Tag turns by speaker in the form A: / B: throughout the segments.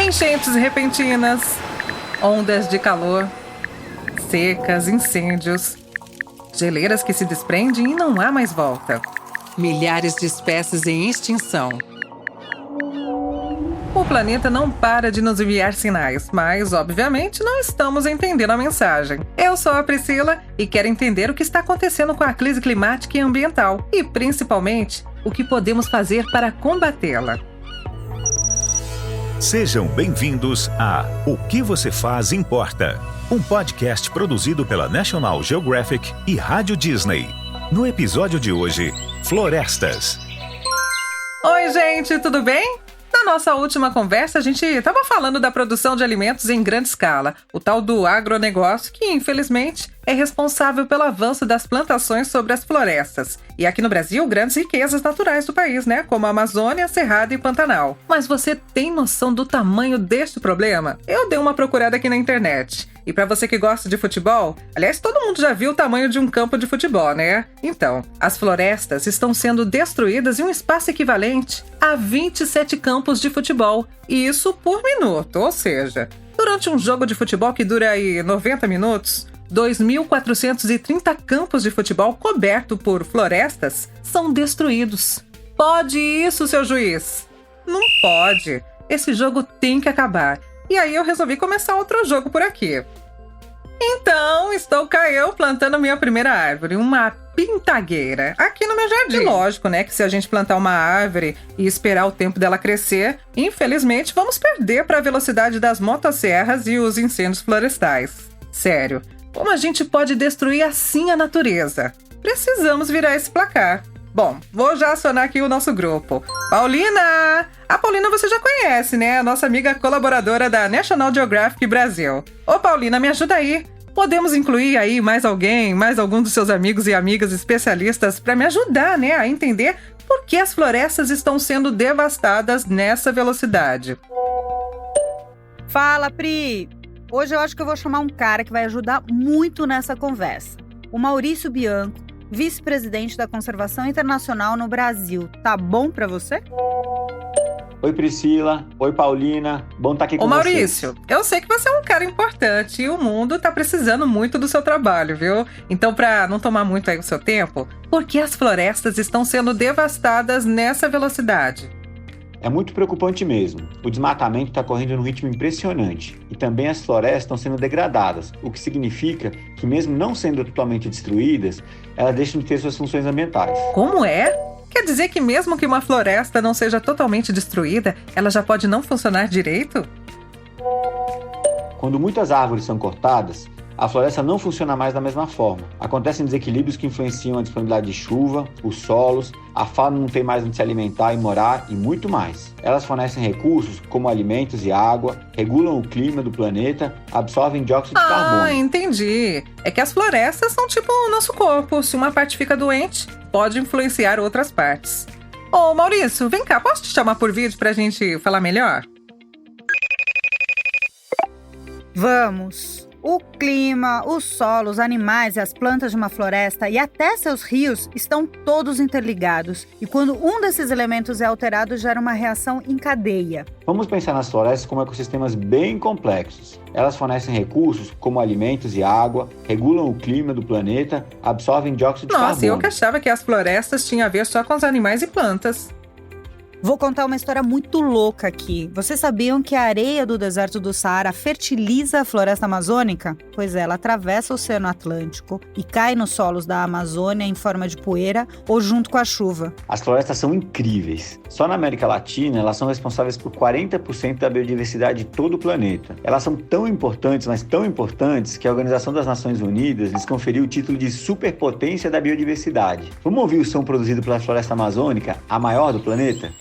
A: Enchentes repentinas, ondas de calor, secas, incêndios, geleiras que se desprendem e não há mais volta. Milhares de espécies em extinção. O planeta não para de nos enviar sinais, mas, obviamente, não estamos entendendo a mensagem. Eu sou a Priscila e quero entender o que está acontecendo com a crise climática e ambiental e, principalmente, o que podemos fazer para combatê-la.
B: Sejam bem-vindos a O que você faz importa, um podcast produzido pela National Geographic e Rádio Disney. No episódio de hoje, florestas.
A: Oi, gente, tudo bem? Na nossa última conversa, a gente estava falando da produção de alimentos em grande escala, o tal do agronegócio, que, infelizmente, é responsável pelo avanço das plantações sobre as florestas. E aqui no Brasil, grandes riquezas naturais do país, né? Como a Amazônia, Cerrado e Pantanal. Mas você tem noção do tamanho deste problema? Eu dei uma procurada aqui na internet. E para você que gosta de futebol, aliás, todo mundo já viu o tamanho de um campo de futebol, né? Então, as florestas estão sendo destruídas em um espaço equivalente a 27 campos de futebol. E isso por minuto, ou seja, durante um jogo de futebol que dura aí 90 minutos, 2.430 campos de futebol cobertos por florestas são destruídos. Pode isso, seu juiz? Não pode. Esse jogo tem que acabar. E aí eu resolvi começar outro jogo por aqui. Então, estou cá eu plantando minha primeira árvore, uma pintagueira, aqui no meu jardim. Lógico, né, que se a gente plantar uma árvore e esperar o tempo dela crescer, infelizmente vamos perder para a velocidade das motosserras e os incêndios florestais. Sério, como a gente pode destruir assim a natureza? Precisamos virar esse placar. Bom, vou já acionar aqui o nosso grupo. Paulina! A Paulina você já conhece, né? A nossa amiga colaboradora da National Geographic Brasil. Ô, Paulina, me ajuda aí. Podemos incluir aí mais alguém, mais algum dos seus amigos e amigas especialistas para me ajudar, né, a entender por que as florestas estão sendo devastadas nessa velocidade.
C: Fala, Pri! Hoje eu acho que eu vou chamar um cara que vai ajudar muito nessa conversa. O Maurício Bianco, vice-presidente da Conservação Internacional no Brasil. Tá bom pra você?
D: Oi, Priscila. Oi, Paulina. Bom estar aqui com vocês.
A: Ô, Maurício, eu sei que você é um cara importante e o mundo tá precisando muito do seu trabalho, viu? Então, pra não tomar muito aí o seu tempo, por que as florestas estão sendo devastadas nessa velocidade?
D: É muito preocupante mesmo. O desmatamento está correndo num ritmo impressionante e também as florestas estão sendo degradadas, o que significa que mesmo não sendo totalmente destruídas, elas deixam de ter suas funções ambientais.
A: Como é? Quer dizer que mesmo que uma floresta não seja totalmente destruída, ela já pode não funcionar direito?
D: Quando muitas árvores são cortadas, a floresta não funciona mais da mesma forma. Acontecem desequilíbrios que influenciam a disponibilidade de chuva, os solos, a fauna não tem mais onde se alimentar e morar e muito mais. Elas fornecem recursos como alimentos e água, regulam o clima do planeta, absorvem dióxido de carbono.
A: Ah, entendi. É que as florestas são tipo o nosso corpo. Se uma parte fica doente, pode influenciar outras partes. Ô, Maurício, vem cá, posso te chamar por vídeo pra gente falar melhor?
C: Vamos! O clima, os solos, os animais e as plantas de uma floresta e até seus rios estão todos interligados. E quando um desses elementos é alterado, gera uma reação em cadeia.
D: Vamos pensar nas florestas como ecossistemas bem complexos. Elas fornecem recursos como alimentos e água, regulam o clima do planeta, absorvem dióxido de carbono.
A: Nossa, eu que achava que as florestas tinham a ver só com os animais e plantas.
C: Vou contar uma história muito louca aqui. Vocês sabiam que a areia do deserto do Saara fertiliza a floresta amazônica? Pois é, ela atravessa o Oceano Atlântico e cai nos solos da Amazônia em forma de poeira ou junto com a chuva.
D: As florestas são incríveis. Só na América Latina, elas são responsáveis por 40% da biodiversidade de todo o planeta. Elas são tão importantes, mas tão importantes, que a Organização das Nações Unidas lhes conferiu o título de superpotência da biodiversidade. Vamos ouvir o som produzido pela floresta amazônica, a maior do planeta?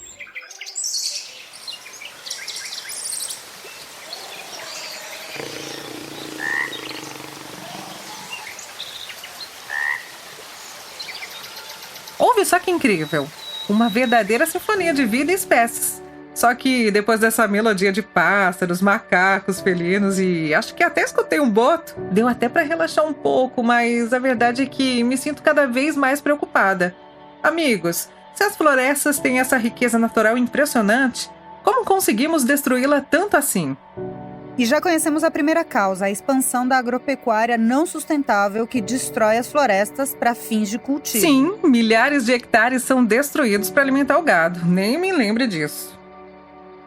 A: Ouve só que incrível! Uma verdadeira sinfonia de vida e espécies. Só que depois dessa melodia de pássaros, macacos, felinos e acho que até escutei um boto, deu até para relaxar um pouco, mas a verdade é que me sinto cada vez mais preocupada. Amigos, se as florestas têm essa riqueza natural impressionante, Como conseguimos destruí-la tanto assim?
C: E já conhecemos a primeira causa, a expansão da agropecuária não sustentável que destrói as florestas para fins de cultivo.
A: Sim, milhares de hectares são destruídos para alimentar o gado. Nem me lembre disso.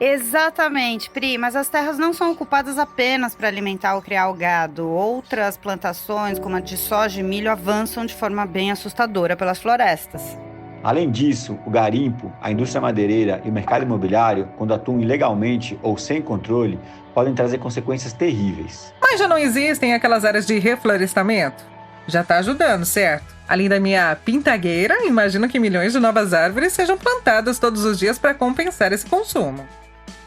C: Exatamente, Pri, mas as terras não são ocupadas apenas para alimentar ou criar o gado. Outras plantações, como a de soja e milho, avançam de forma bem assustadora pelas florestas.
D: Além disso, o garimpo, a indústria madeireira e o mercado imobiliário, quando atuam ilegalmente ou sem controle, podem trazer consequências terríveis.
A: Mas já não existem aquelas áreas de reflorestamento? Já está ajudando, certo? Além da minha pintagueira, imagino que milhões de novas árvores sejam plantadas todos os dias para compensar esse consumo.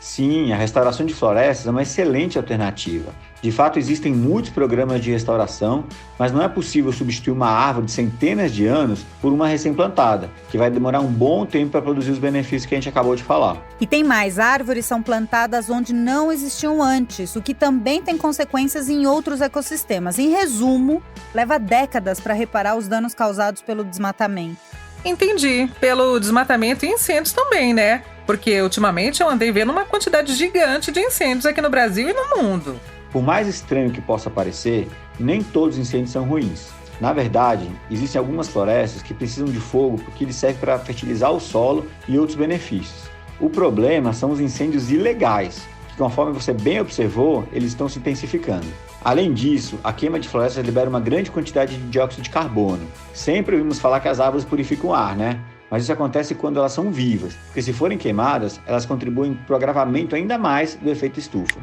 D: Sim, a restauração de florestas é uma excelente alternativa. De fato, existem muitos programas de restauração, mas não é possível substituir uma árvore de centenas de anos por uma recém-plantada, que vai demorar um bom tempo para produzir os benefícios que a gente acabou de falar.
C: E tem mais, árvores são plantadas onde não existiam antes, o que também tem consequências em outros ecossistemas. Em resumo, leva décadas para reparar os danos causados pelo desmatamento.
A: Entendi. Pelo desmatamento e incêndios também, né? Porque ultimamente eu andei vendo uma quantidade gigante de incêndios aqui no Brasil e no mundo.
D: Por mais estranho que possa parecer, nem todos os incêndios são ruins. Na verdade, existem algumas florestas que precisam de fogo porque ele serve para fertilizar o solo e outros benefícios. O problema são os incêndios ilegais, que conforme você bem observou, eles estão se intensificando. Além disso, a queima de florestas libera uma grande quantidade de dióxido de carbono. Sempre ouvimos falar que as árvores purificam o ar, né? Mas isso acontece quando elas são vivas, porque se forem queimadas, elas contribuem para o agravamento ainda mais do efeito estufa.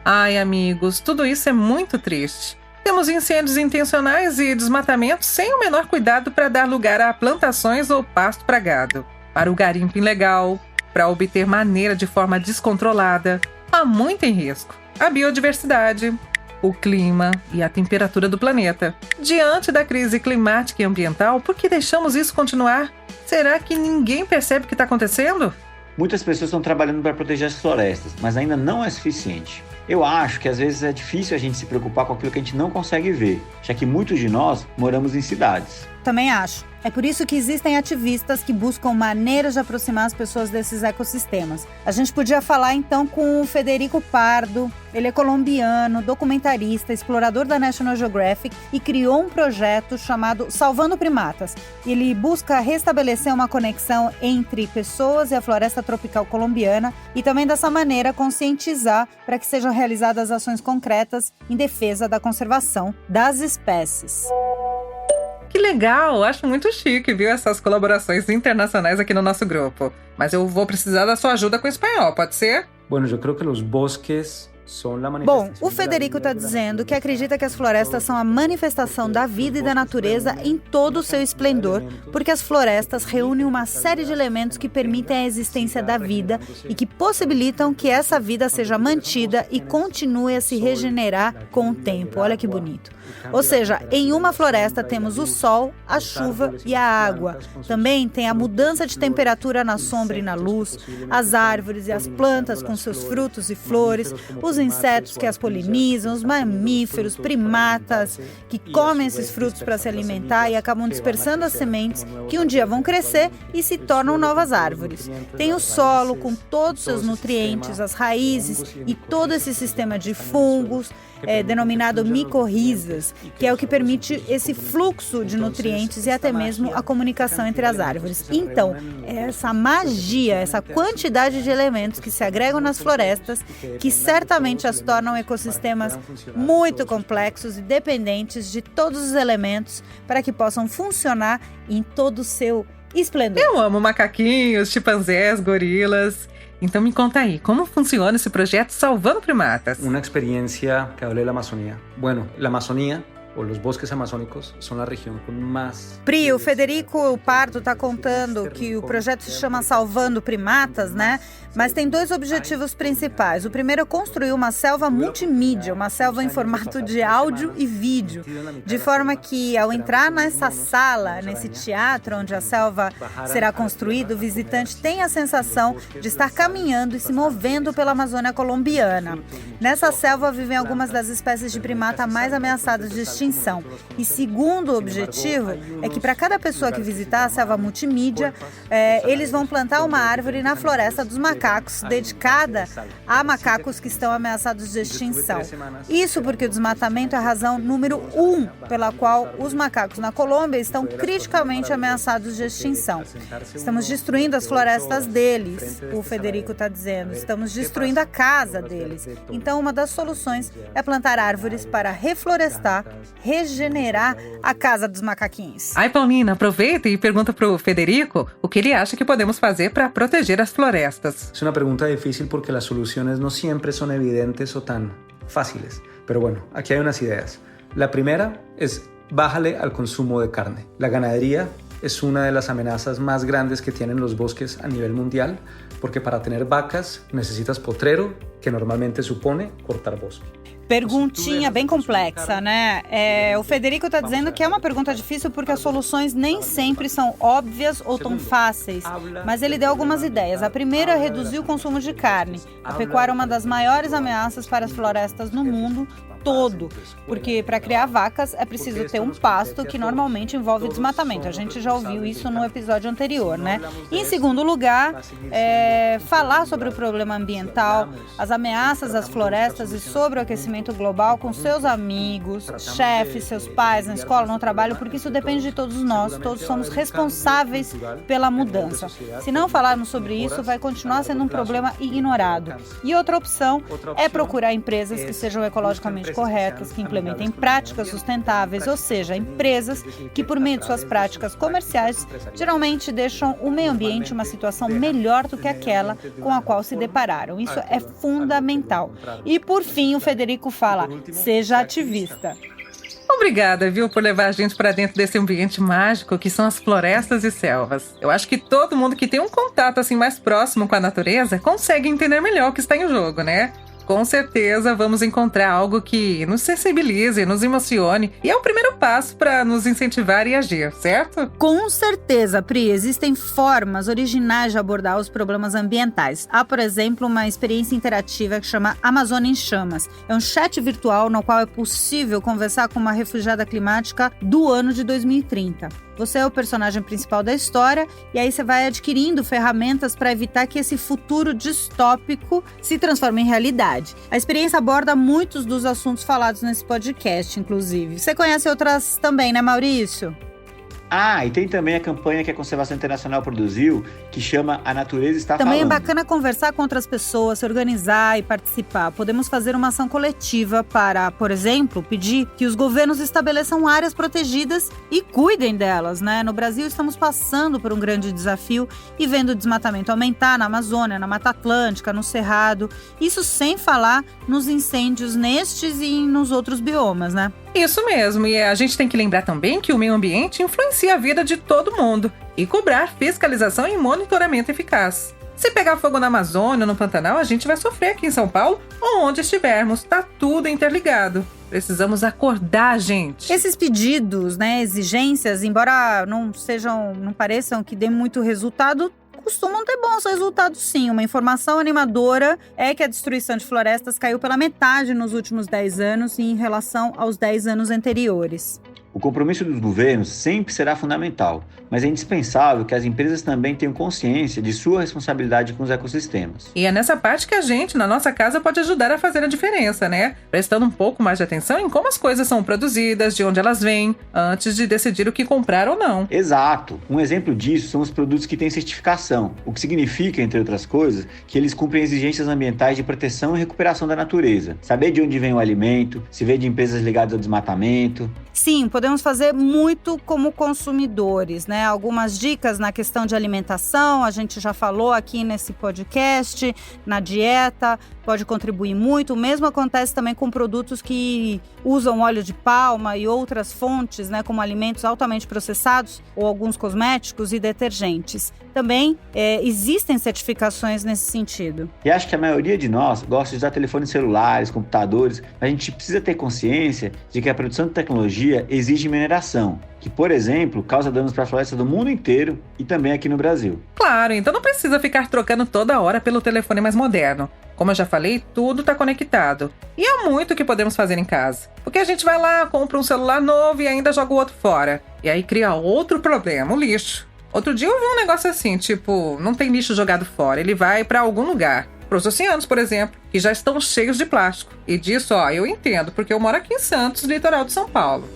A: Ai, amigos, tudo isso é muito triste. Temos incêndios intencionais e desmatamentos sem o menor cuidado para dar lugar a plantações ou pasto para gado, para o garimpo ilegal, para obter maneira de forma descontrolada. Há muito em risco. A biodiversidade, o clima e a temperatura do planeta. Diante da crise climática e ambiental, por que deixamos isso continuar? Será que ninguém percebe o que está acontecendo?
D: Muitas pessoas estão trabalhando para proteger as florestas, mas ainda não é suficiente. Eu acho que às vezes é difícil a gente se preocupar com aquilo que a gente não consegue ver, já que muitos de nós moramos em cidades.
C: Também acho. É por isso que existem ativistas que buscam maneiras de aproximar as pessoas desses ecossistemas. A gente podia falar então com o Federico Pardo. Ele é colombiano, documentarista, explorador da National Geographic e criou um projeto chamado Salvando Primatas. Ele busca restabelecer uma conexão entre pessoas e a floresta tropical colombiana e também dessa maneira conscientizar para que sejam realizadas ações concretas em defesa da conservação das espécies.
A: Que legal! Acho muito chique, viu, essas colaborações internacionais aqui no nosso grupo. Mas eu vou precisar da sua ajuda com o espanhol, pode ser?
E: Bueno, eu creio que os bosques são a
C: Bom, o Federico está dizendo que acredita que as florestas são a manifestação da vida e da natureza em todo o seu esplendor, porque as florestas reúnem uma série de elementos que permitem a existência da vida e que possibilitam que essa vida seja mantida e continue a se regenerar com o tempo. Olha que bonito. Ou seja, em uma floresta temos o sol, a chuva e a água. Também tem a mudança de temperatura na sombra e na luz, as árvores e as plantas com seus frutos e flores, os insetos que as polinizam, os mamíferos, primatas que comem esses frutos para se alimentar e acabam dispersando as sementes que um dia vão crescer e se tornam novas árvores. Tem o solo com todos os seus nutrientes, as raízes e todo esse sistema de fungos, denominado micorrizas, que é o que permite esse fluxo de nutrientes e até mesmo a comunicação entre as árvores. Então, essa magia, essa quantidade de elementos que se agregam nas florestas, que certamente as tornam ecossistemas muito complexos e dependentes de todos os elementos para que possam funcionar em todo o seu esplendor.
A: Eu amo macaquinhos, chimpanzés, gorilas. Então me conta aí, como funciona esse projeto Salvando Primatas?
E: Uma experiência que hablé da Amazônia. Bueno, a Amazônia, ou os bosques amazônicos, são a região com mais...
C: Pri, o Federico Pardo está contando que o projeto se chama Salvando Primatas, né? Mas tem dois objetivos principais. O primeiro é construir uma selva multimídia, uma selva em formato de áudio e vídeo, de forma que ao entrar nessa sala, nesse teatro onde a selva será construída, o visitante tem a sensação de estar caminhando e se movendo pela Amazônia colombiana. Nessa selva vivem algumas das espécies de primata mais ameaçadas de extinção. E segundo objetivo é que para cada pessoa que visitar a selva multimídia, eles vão plantar uma árvore na floresta dos macacos. macacos, dedicada a macacos que estão ameaçados de extinção. Isso porque o desmatamento é a razão número 1 pela qual os macacos na Colômbia estão criticamente ameaçados de extinção. Estamos destruindo as florestas deles, o Federico está dizendo. Estamos destruindo a casa deles. Então, uma das soluções é plantar árvores para reflorestar, regenerar a casa dos macaquinhos.
A: Ai, Paulina, aproveita e pergunta pro Federico o que ele acha que podemos fazer para proteger as florestas.
E: Es una pregunta difícil porque las soluciones no siempre son evidentes o tan fáciles. Pero bueno, aquí hay unas ideas. La primera es bájale al consumo de carne. La ganadería es una de las amenazas más grandes que tienen los bosques a nivel mundial, porque para tener vacas necesitas potrero, que normalmente supone cortar bosque.
C: Perguntinha bem complexa, né? O Federico está dizendo que é uma pergunta difícil porque as soluções nem sempre são óbvias ou tão fáceis, mas ele deu algumas ideias. A primeira é reduzir o consumo de carne. A pecuária é uma das maiores ameaças para as florestas no mundo todo, porque para criar vacas é preciso ter um pasto que normalmente envolve desmatamento. A gente já ouviu isso no episódio anterior, né? E, em segundo lugar, falar sobre o problema ambiental, as ameaças às florestas e sobre o aquecimento global com seus amigos, chefes, seus pais, na escola, no trabalho, porque isso depende de todos nós, todos somos responsáveis pela mudança. Se não falarmos sobre isso, vai continuar sendo um problema ignorado. E outra opção é procurar empresas que sejam ecologicamente corretas, que implementem práticas sustentáveis, ou seja, empresas que, por meio de suas práticas comerciais, geralmente deixam o meio ambiente uma situação melhor do que aquela com a qual se depararam. Isso é fundamental. E, por fim, o Federico fala, seja ativista.
A: Obrigada, viu, por levar a gente para dentro desse ambiente mágico que são as florestas e selvas. Eu acho que todo mundo que tem um contato assim mais próximo com a natureza consegue entender melhor o que está em jogo, né? Com certeza vamos encontrar algo que nos sensibilize, nos emocione e é o primeiro passo para nos incentivar e agir, certo?
C: Com certeza, Pri, existem formas originais de abordar os problemas ambientais. Há, por exemplo, uma experiência interativa que chama Amazônia em Chamas. É um chat virtual no qual é possível conversar com uma refugiada climática do ano de 2030. Você é o personagem principal da história e aí você vai adquirindo ferramentas para evitar que esse futuro distópico se transforme em realidade. A experiência aborda muitos dos assuntos falados nesse podcast, inclusive. Você conhece outras também, né, Maurício?
D: E tem também a campanha que a Conservação Internacional produziu, que chama A Natureza Está
C: Falando. Também é bacana conversar com outras pessoas, se organizar e participar. Podemos fazer uma ação coletiva para, por exemplo, pedir que os governos estabeleçam áreas protegidas e cuidem delas, né? No Brasil estamos passando por um grande desafio e vendo o desmatamento aumentar na Amazônia, na Mata Atlântica, no Cerrado. Isso sem falar nos incêndios nestes e nos outros biomas, né?
A: Isso mesmo, e a gente tem que lembrar também que o meio ambiente influencia a vida de todo mundo e cobrar fiscalização e monitoramento eficaz. Se pegar fogo na Amazônia ou no Pantanal, a gente vai sofrer aqui em São Paulo ou onde estivermos, tá tudo interligado. Precisamos acordar, gente.
C: Esses pedidos, né, exigências, embora não pareçam que dê muito resultado, costumam ter bons resultados sim. Uma informação animadora é que a destruição de florestas caiu pela metade nos últimos 10 anos em relação aos 10 anos anteriores.
D: O compromisso dos governos sempre será fundamental, mas é indispensável que as empresas também tenham consciência de sua responsabilidade com os ecossistemas.
A: E é nessa parte que a gente, na nossa casa, pode ajudar a fazer a diferença, né? Prestando um pouco mais de atenção em como as coisas são produzidas, de onde elas vêm, antes de decidir o que comprar ou não.
D: Exato! Um exemplo disso são os produtos que têm certificação, o que significa, entre outras coisas, que eles cumprem exigências ambientais de proteção e recuperação da natureza. Saber de onde vem o alimento, se vê de empresas ligadas ao desmatamento.
C: Sim, podemos fazer muito como consumidores, né? Algumas dicas na questão de alimentação, a gente já falou aqui nesse podcast, na dieta, pode contribuir muito. O mesmo acontece também com produtos que usam óleo de palma e outras fontes, né? Como alimentos altamente processados ou alguns cosméticos e detergentes. Também existem certificações nesse sentido.
D: E acho que a maioria de nós gosta de usar telefones celulares, computadores, mas a gente precisa ter consciência de que a produção de tecnologia exige mineração, que, por exemplo, causa danos para a floresta do mundo inteiro e também aqui no Brasil.
A: Claro, então não precisa ficar trocando toda hora pelo telefone mais moderno. Como eu já falei, tudo está conectado. E há muito que podemos fazer em casa. Porque a gente vai lá, compra um celular novo e ainda joga o outro fora. E aí cria outro problema, o lixo. Outro dia eu vi um negócio assim, tipo, não tem lixo jogado fora, ele vai pra algum lugar. Para os oceanos, por exemplo, que já estão cheios de plástico. E disso, eu entendo, porque eu moro aqui em Santos, litoral de São Paulo.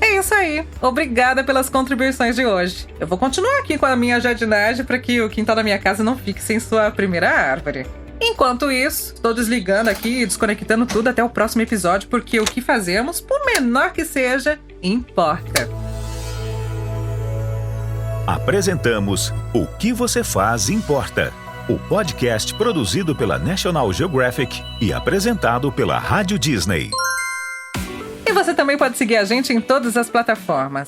A: É isso aí. Obrigada pelas contribuições de hoje. Eu vou continuar aqui com a minha jardinagem para que o quintal da minha casa não fique sem sua primeira árvore. Enquanto isso, estou desligando aqui e desconectando tudo até o próximo episódio, porque o que fazemos, por menor que seja, importa.
B: Apresentamos O que você faz importa. O podcast produzido pela National Geographic e apresentado pela Rádio Disney.
A: E você também pode seguir a gente em todas as plataformas.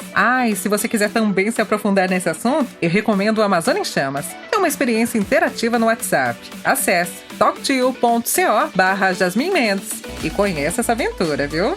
A: E se você quiser também se aprofundar nesse assunto, eu recomendo o Amazônia em Chamas. É uma experiência interativa no WhatsApp. Acesse talktoo.co/Jasmin Mendes e conheça essa aventura, viu?